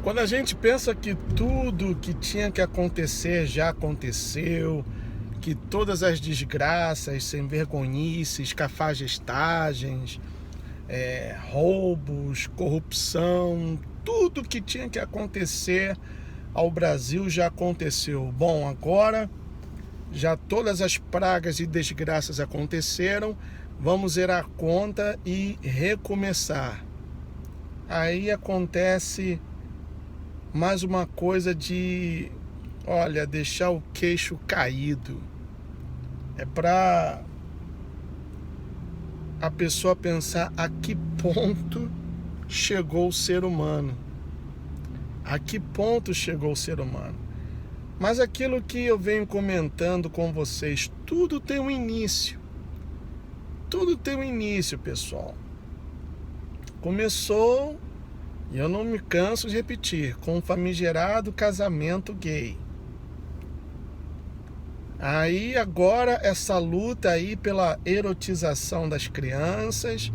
Quando a gente pensa que tudo que tinha que acontecer já aconteceu, que todas as desgraças, sem vergonhices, cafajestagens, roubos, corrupção, tudo que tinha que acontecer ao Brasil já aconteceu. Bom, agora já todas as pragas e desgraças aconteceram, vamos zerar a conta e recomeçar. Aí acontece mais uma coisa de, olha, deixar o queixo caído. É para a pessoa pensar a que ponto chegou o ser humano. A que ponto chegou o ser humano. Mas aquilo que eu venho comentando com vocês, tudo tem um início. Tudo tem um início, pessoal. Começou, e eu não me canso de repetir, com um famigerado casamento gay. Aí agora essa luta aí pela erotização das crianças,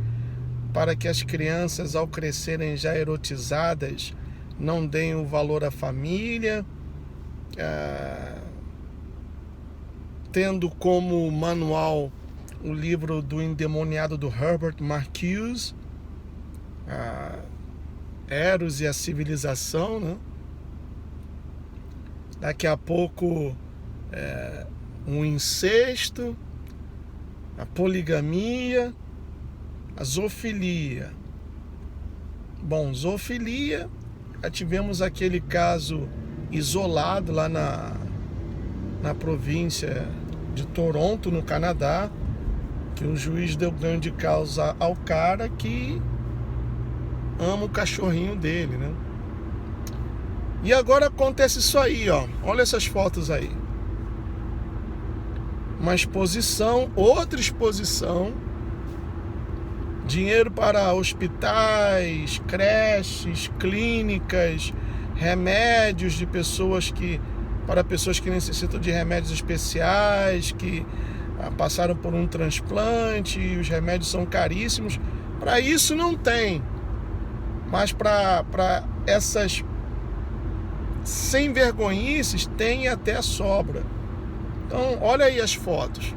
para que as crianças ao crescerem já erotizadas não deem o valor à família, tendo como manual o livro do endemoniado do Herbert Marcuse, Eros e a Civilização, né? Daqui a pouco um incesto, a poligamia, a zoofilia. Bom, zoofilia, já tivemos aquele caso isolado lá na província de Toronto, no Canadá, que o juiz deu ganho de causa ao cara que ama o cachorrinho dele, né? E agora acontece isso aí, ó. Olha essas fotos aí. Uma exposição, outra exposição. Dinheiro para hospitais, creches, clínicas, remédios de para pessoas que necessitam de remédios especiais, que passaram por um transplante e os remédios são caríssimos. Para isso não tem. Mas para essas sem vergonhices tem até sobra. Então, olha aí as fotos.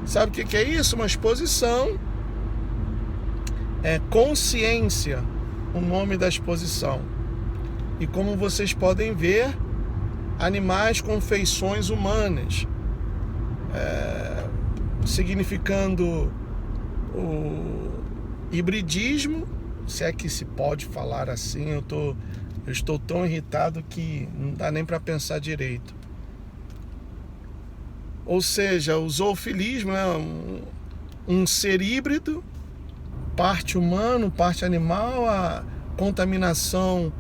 Sabe o que é isso? Uma exposição. É Consciência, o nome da exposição. E como vocês podem ver, animais com feições humanas, significando o hibridismo, se é que se pode falar assim. Eu estou tão irritado que não dá nem para pensar direito. Ou seja, o zoofilismo, né? Um ser híbrido, parte humano, parte animal, a contaminação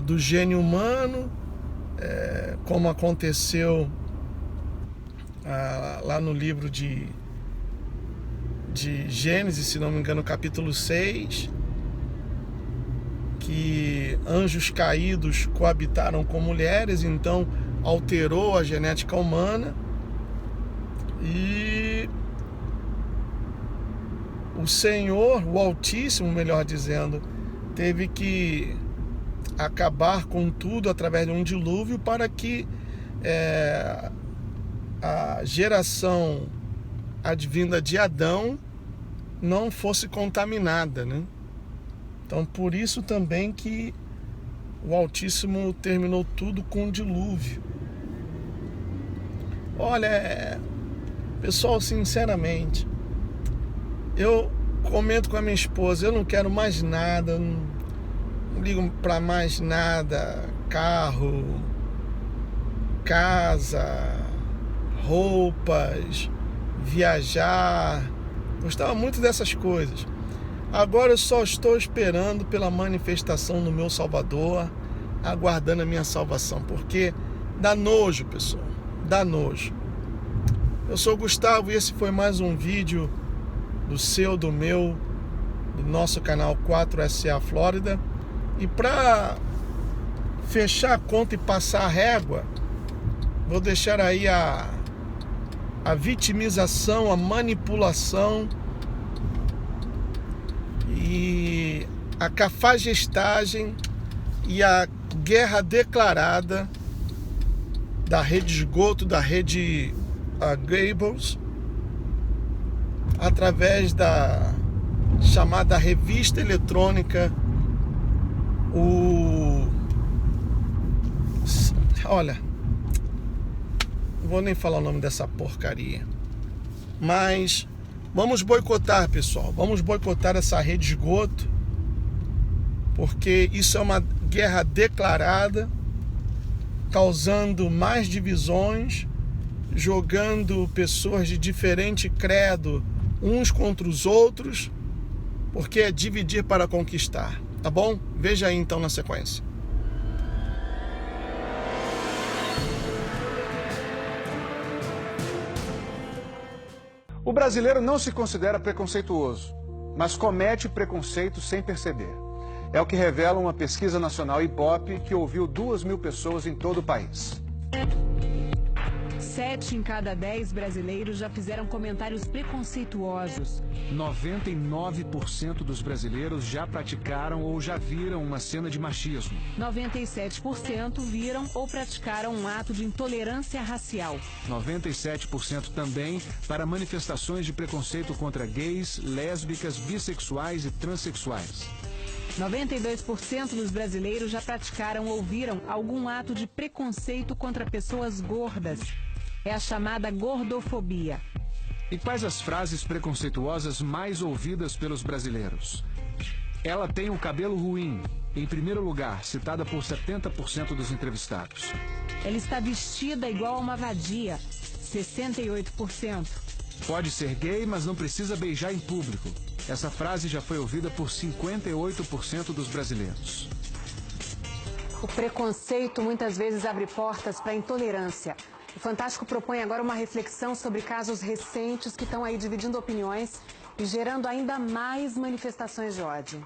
do gene humano, como aconteceu lá no livro de Gênesis, se não me engano, capítulo 6, que anjos caídos coabitaram com mulheres, então alterou a genética humana. E o Senhor, o Altíssimo, melhor dizendo, teve que acabar com tudo através de um dilúvio para que a geração advinda de Adão não fosse contaminada, né? Então, por isso também que o Altíssimo terminou tudo com um dilúvio. Olha, pessoal, sinceramente, eu comento com a minha esposa, eu não quero mais nada, não ligo para mais nada, carro, casa, roupas, viajar. Gostava muito dessas coisas. Agora eu só estou esperando pela manifestação do meu Salvador, aguardando a minha salvação, porque dá nojo, pessoal, dá nojo. Eu sou o Gustavo e esse foi mais um vídeo do nosso canal 4SA Flórida. E para fechar a conta e passar a régua, vou deixar aí a vitimização, a manipulação e a cafagestagem e a guerra declarada da rede de esgoto, da rede Goebbels, através da chamada revista eletrônica, olha, não vou nem falar o nome dessa porcaria, mas vamos boicotar, pessoal, vamos boicotar essa rede de esgoto, porque isso é uma guerra declarada, causando mais divisões, jogando pessoas de diferente credo uns contra os outros, porque é dividir para conquistar, tá bom? Veja aí então na sequência. O brasileiro não se considera preconceituoso, mas comete preconceito sem perceber. É o que revela uma pesquisa nacional Ibope que ouviu 2.000 pessoas em todo o país. 7 em cada 10 brasileiros já fizeram comentários preconceituosos. 99% dos brasileiros já praticaram ou já viram uma cena de machismo. 97% viram ou praticaram um ato de intolerância racial. 97% também para manifestações de preconceito contra gays, lésbicas, bissexuais e transexuais. 92% dos brasileiros já praticaram ou viram algum ato de preconceito contra pessoas gordas. É a chamada gordofobia. E quais as frases preconceituosas mais ouvidas pelos brasileiros? Ela tem o cabelo ruim, em primeiro lugar, citada por 70% dos entrevistados. Ela está vestida igual a uma vadia, 68%. Pode ser gay, mas não precisa beijar em público. Essa frase já foi ouvida por 58% dos brasileiros. O preconceito muitas vezes abre portas para a intolerância. O Fantástico propõe agora uma reflexão sobre casos recentes que estão aí dividindo opiniões e gerando ainda mais manifestações de ódio.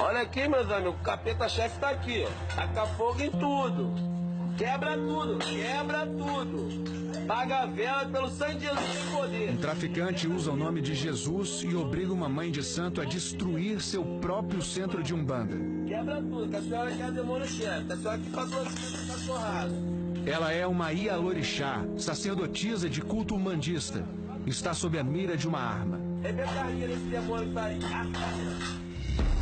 Olha aqui, meus amigos, o capeta-chefe tá aqui, ó. Taca fogo em tudo. Quebra tudo, quebra tudo. Paga a vela pelo sangue de Jesus tem poder. Um traficante usa o nome de Jesus e obriga uma mãe de santo a destruir seu próprio centro de umbanda. Quebra tudo, que a senhora quer demônio chefe, que a senhora que patrocina essa cachorrada. Ela é uma Ialorixá, sacerdotisa de culto umbandista. Está sob a mira de uma arma. Rebenta a rinha desse demônio que tá aí.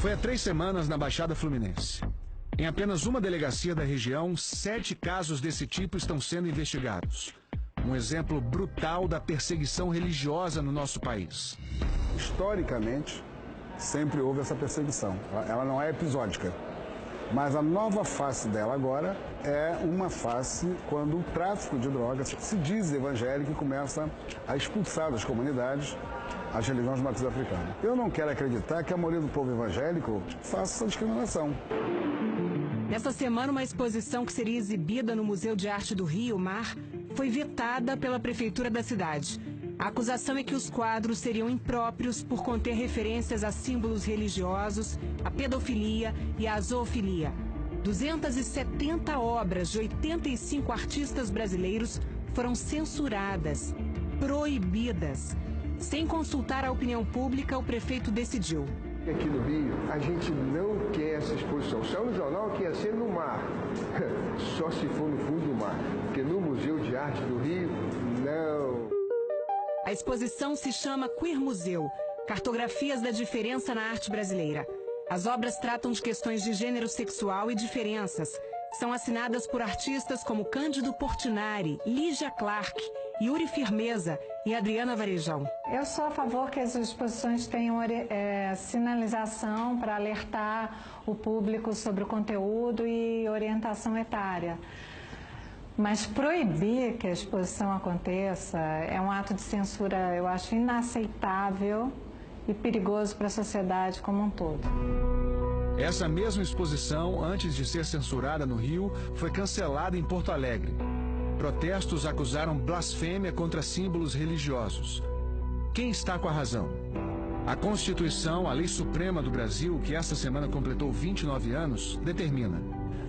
Foi há 3 semanas na Baixada Fluminense. Em apenas uma delegacia da região, 7 casos desse tipo estão sendo investigados. Um exemplo brutal da perseguição religiosa no nosso país. Historicamente, sempre houve essa perseguição. Ela não é episódica. Mas a nova face dela agora é uma face quando o tráfico de drogas se diz evangélico e começa a expulsar das comunidades as religiões de matriz africana. Eu não quero acreditar que a maioria do povo evangélico faça essa discriminação. Nesta semana, uma exposição que seria exibida no Museu de Arte do Rio Mar foi vetada pela prefeitura da cidade. A acusação é que os quadros seriam impróprios por conter referências a símbolos religiosos, a pedofilia e a zoofilia. 270 obras de 85 artistas brasileiros foram censuradas, proibidas. Sem consultar a opinião pública, o prefeito decidiu. Aqui no Rio, a gente não quer essa exposição. Saiu no jornal que ia ser no mar. Só se for no fundo do mar. Porque no Museu de Arte do Rio, não. A exposição se chama Queer Museu, Cartografias da Diferença na Arte Brasileira. As obras tratam de questões de gênero sexual e diferenças. São assinadas por artistas como Cândido Portinari, Lígia Clark, Yuri Firmeza e Adriana Varejão. Eu sou a favor que as exposições tenham sinalização para alertar o público sobre o conteúdo e orientação etária. Mas proibir que a exposição aconteça é um ato de censura, eu acho, inaceitável e perigoso para a sociedade como um todo. Essa mesma exposição, antes de ser censurada no Rio, foi cancelada em Porto Alegre. Protestos acusaram blasfêmia contra símbolos religiosos. Quem está com a razão? A Constituição, a lei suprema do Brasil, que esta semana completou 29 anos, determina: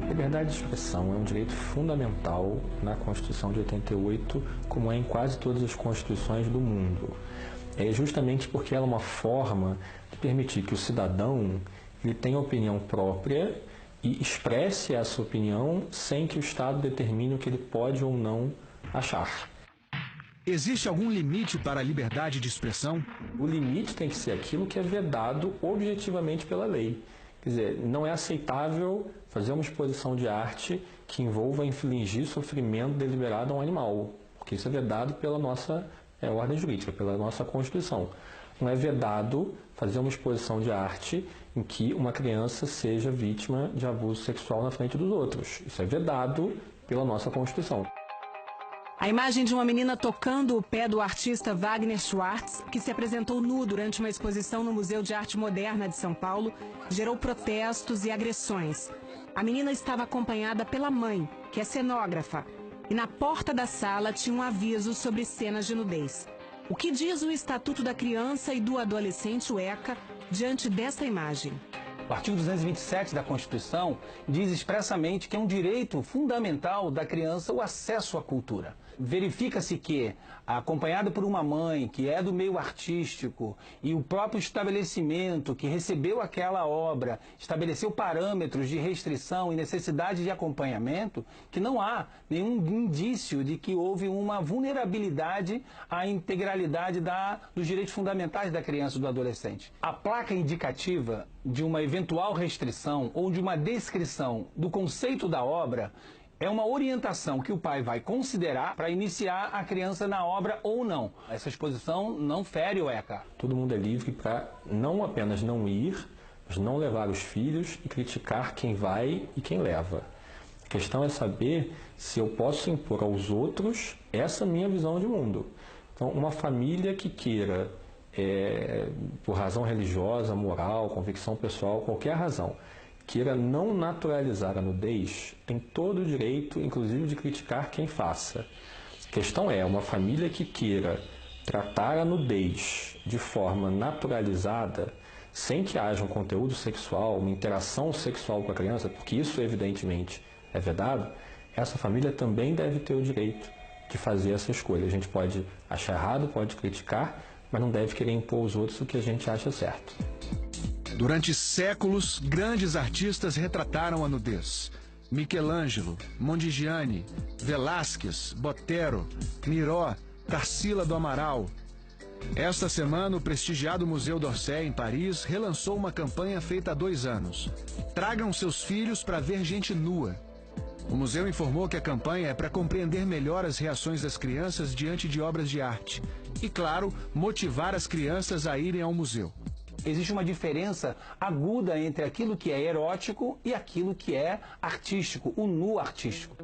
liberdade de expressão é um direito fundamental na Constituição de 88, como é em quase todas as constituições do mundo. é justamente porque ela é uma forma de permitir que o cidadão ele tenha opinião própria e expresse essa opinião sem que o Estado determine o que ele pode ou não achar. Existe algum limite para a liberdade de expressão? O limite tem que ser aquilo que é vedado objetivamente pela lei. Quer dizer, não é aceitável fazer uma exposição de arte que envolva infligir sofrimento deliberado a um animal, porque isso é vedado pela nossa ordem jurídica, pela nossa Constituição. Não é vedado fazer uma exposição de arte em que uma criança seja vítima de abuso sexual na frente dos outros. Isso é vedado pela nossa Constituição. A imagem de uma menina tocando o pé do artista Wagner Schwartz, que se apresentou nu durante uma exposição no Museu de Arte Moderna de São Paulo, gerou protestos e agressões. A menina estava acompanhada pela mãe, que é cenógrafa, e na porta da sala tinha um aviso sobre cenas de nudez. O que diz o Estatuto da Criança e do Adolescente, o ECA, diante dessa imagem? O artigo 227 da Constituição diz expressamente que é um direito fundamental da criança o acesso à cultura. Verifica-se que, acompanhado por uma mãe que é do meio artístico e o próprio estabelecimento que recebeu aquela obra estabeleceu parâmetros de restrição e necessidade de acompanhamento, que não há nenhum indício de que houve uma vulnerabilidade à integralidade dos direitos fundamentais da criança e do adolescente. A placa indicativa de uma eventual restrição ou de uma descrição do conceito da obra é uma orientação que o pai vai considerar para iniciar a criança na obra ou não. Essa exposição não fere o ECA. Todo mundo é livre para não apenas não ir, mas não levar os filhos e criticar quem vai e quem leva. A questão é saber se eu posso impor aos outros essa minha visão de mundo. Então, uma família que queira, por razão religiosa, moral, convicção pessoal, qualquer razão, queira não naturalizar a nudez, tem todo o direito, inclusive, de criticar quem faça. A questão é, uma família que queira tratar a nudez de forma naturalizada, sem que haja um conteúdo sexual, uma interação sexual com a criança, porque isso, evidentemente, é vedado, essa família também deve ter o direito de fazer essa escolha. A gente pode achar errado, pode criticar, mas não deve querer impor aos outros o que a gente acha certo. Durante séculos, grandes artistas retrataram a nudez. Michelangelo, Mondigiani, Velázquez, Botero, Miró, Tarsila do Amaral. Esta semana, o prestigiado Museu d'Orsay, em Paris, relançou uma campanha feita há 2 anos. Tragam seus filhos para ver gente nua. O museu informou que a campanha é para compreender melhor as reações das crianças diante de obras de arte. E, claro, motivar as crianças a irem ao museu. Existe uma diferença aguda entre aquilo que é erótico e aquilo que é artístico, o nu artístico.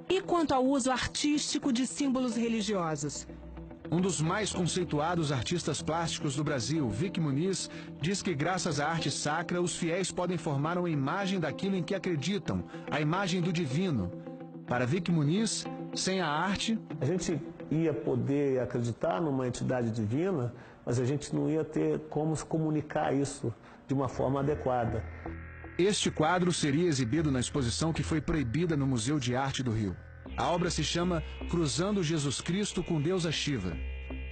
E quanto ao uso artístico de símbolos religiosos? Um dos mais conceituados artistas plásticos do Brasil, Vic Muniz, diz que graças à arte sacra, os fiéis podem formar uma imagem daquilo em que acreditam, a imagem do divino. Para Vic Muniz, sem a arte, a gente ia poder acreditar numa entidade divina, mas a gente não ia ter como se comunicar isso de uma forma adequada. Este quadro seria exibido na exposição que foi proibida no Museu de Arte do Rio. A obra se chama Cruzando Jesus Cristo com Deusa Shiva.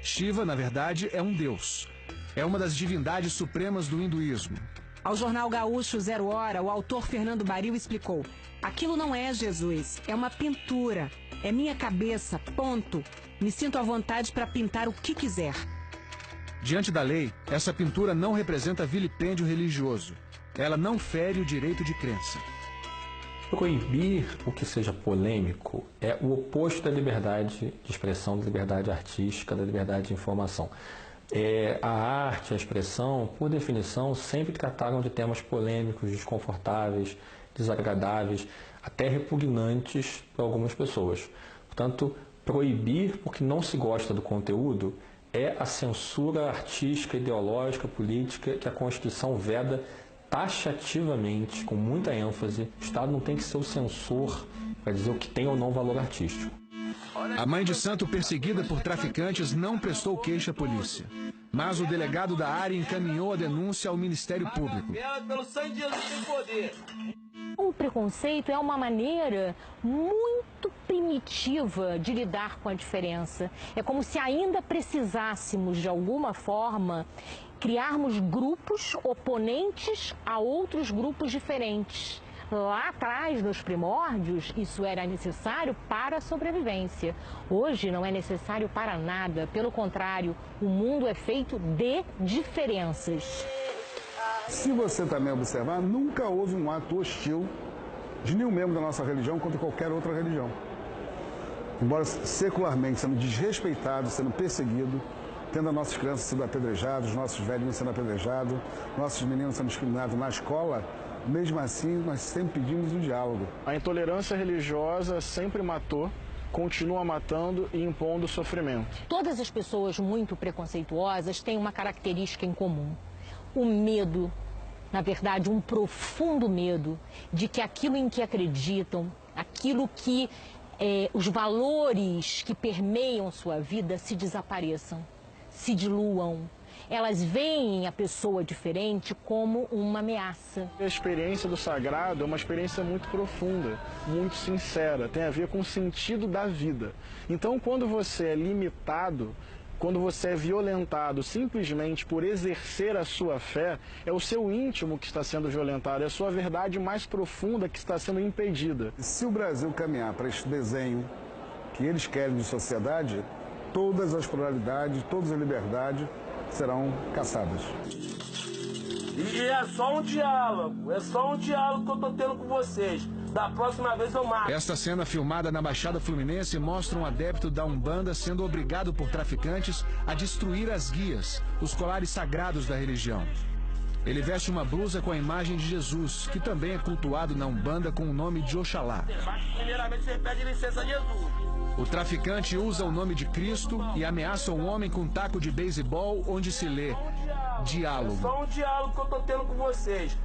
Shiva, na verdade, é um deus. É uma das divindades supremas do hinduísmo. Ao jornal Gaúcho 0 Hora, o autor Fernando Baril explicou: aquilo não é Jesus, é uma pintura. É minha cabeça, ponto. Me sinto à vontade para pintar o que quiser. Diante da lei, essa pintura não representa vilipêndio religioso. Ela não fere o direito de crença. Proibir o que seja polêmico é o oposto da liberdade de expressão, da liberdade artística, da liberdade de informação. A arte, a expressão, por definição, sempre trataram de temas polêmicos, desconfortáveis, desagradáveis, até repugnantes para algumas pessoas. Portanto, proibir porque não se gosta do conteúdo é a censura artística, ideológica, política que a Constituição veda taxativamente, com muita ênfase. O Estado não tem que ser o censor para dizer o que tem ou não valor artístico. A mãe de santo perseguida por traficantes não prestou queixa à polícia. Mas o delegado da área encaminhou a denúncia ao Ministério Público. Pelo sangue de Jesus tem poder. O preconceito é uma maneira muito primitiva de lidar com a diferença. É como se ainda precisássemos, de alguma forma, criarmos grupos oponentes a outros grupos diferentes. Lá atrás, nos primórdios, isso era necessário para a sobrevivência. Hoje não é necessário para nada. Pelo contrário, o mundo é feito de diferenças. Se você também observar, nunca houve um ato hostil de nenhum membro da nossa religião contra qualquer outra religião. Embora secularmente sendo desrespeitado, sendo perseguido, tendo as nossas crianças sendo apedrejadas, nossos velhinhos sendo apedrejados, nossos meninos sendo discriminados na escola, mesmo assim nós sempre pedimos o diálogo. A intolerância religiosa sempre matou, continua matando e impondo sofrimento. Todas as pessoas muito preconceituosas têm uma característica em comum. O medo, na verdade, um profundo medo de que aquilo em que acreditam, aquilo que os valores que permeiam sua vida se desapareçam, se diluam. Elas veem a pessoa diferente como uma ameaça. A experiência do sagrado é uma experiência muito profunda, muito sincera, tem a ver com o sentido da vida. Então, quando você é limitado, quando você é violentado simplesmente por exercer a sua fé, é o seu íntimo que está sendo violentado, é a sua verdade mais profunda que está sendo impedida. Se o Brasil caminhar para esse desenho que eles querem de sociedade, todas as pluralidades, todas as liberdades serão caçadas. E é só um diálogo que eu tô tendo com vocês. Da próxima vez eu marco. Esta cena filmada na Baixada Fluminense mostra um adepto da Umbanda sendo obrigado por traficantes a destruir as guias, os colares sagrados da religião. Ele veste uma blusa com a imagem de Jesus, que também é cultuado na Umbanda com o nome de Oxalá. Primeiramente você pede licença a Jesus. O traficante usa o nome de Cristo e ameaça um homem com um taco de beisebol onde se lê diálogo. É só um diálogo que eu tô tendo com vocês.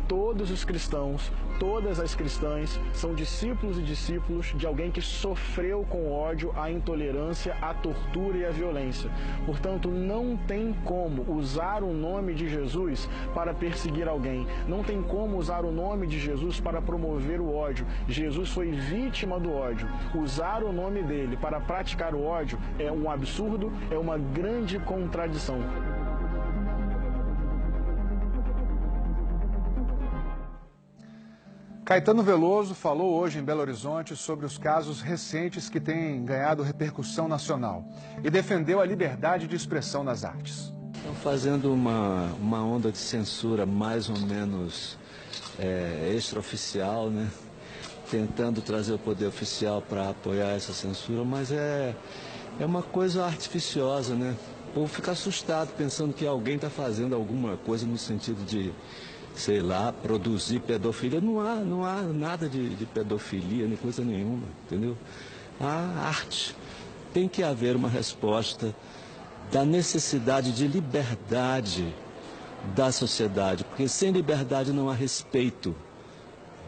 Todos os cristãos, todas as cristãs são discípulos e discípulos de alguém que sofreu com ódio a intolerância, a tortura e a violência. Portanto, não tem como usar o nome de Jesus para perseguir alguém. Não tem como usar o nome de Jesus para promover o ódio. Jesus foi vítima do ódio. Usar o nome dele para praticar o ódio é um absurdo, é uma grande contradição. Caetano Veloso falou hoje em Belo Horizonte sobre os casos recentes que têm ganhado repercussão nacional e defendeu a liberdade de expressão nas artes. Estão fazendo uma onda de censura mais ou menos extraoficial, né? Tentando trazer o poder oficial para apoiar essa censura, mas é uma coisa artificiosa, né? O povo fica assustado pensando que alguém está fazendo alguma coisa no sentido de, sei lá, produzir pedofilia. Não há nada de pedofilia, nem coisa nenhuma, entendeu? A arte. Tem que haver uma resposta da necessidade de liberdade da sociedade, porque sem liberdade não há respeito,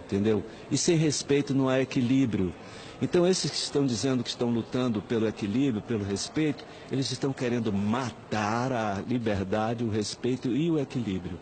entendeu? E sem respeito não há equilíbrio. Então esses que estão dizendo que estão lutando pelo equilíbrio, pelo respeito, eles estão querendo matar a liberdade, o respeito e o equilíbrio.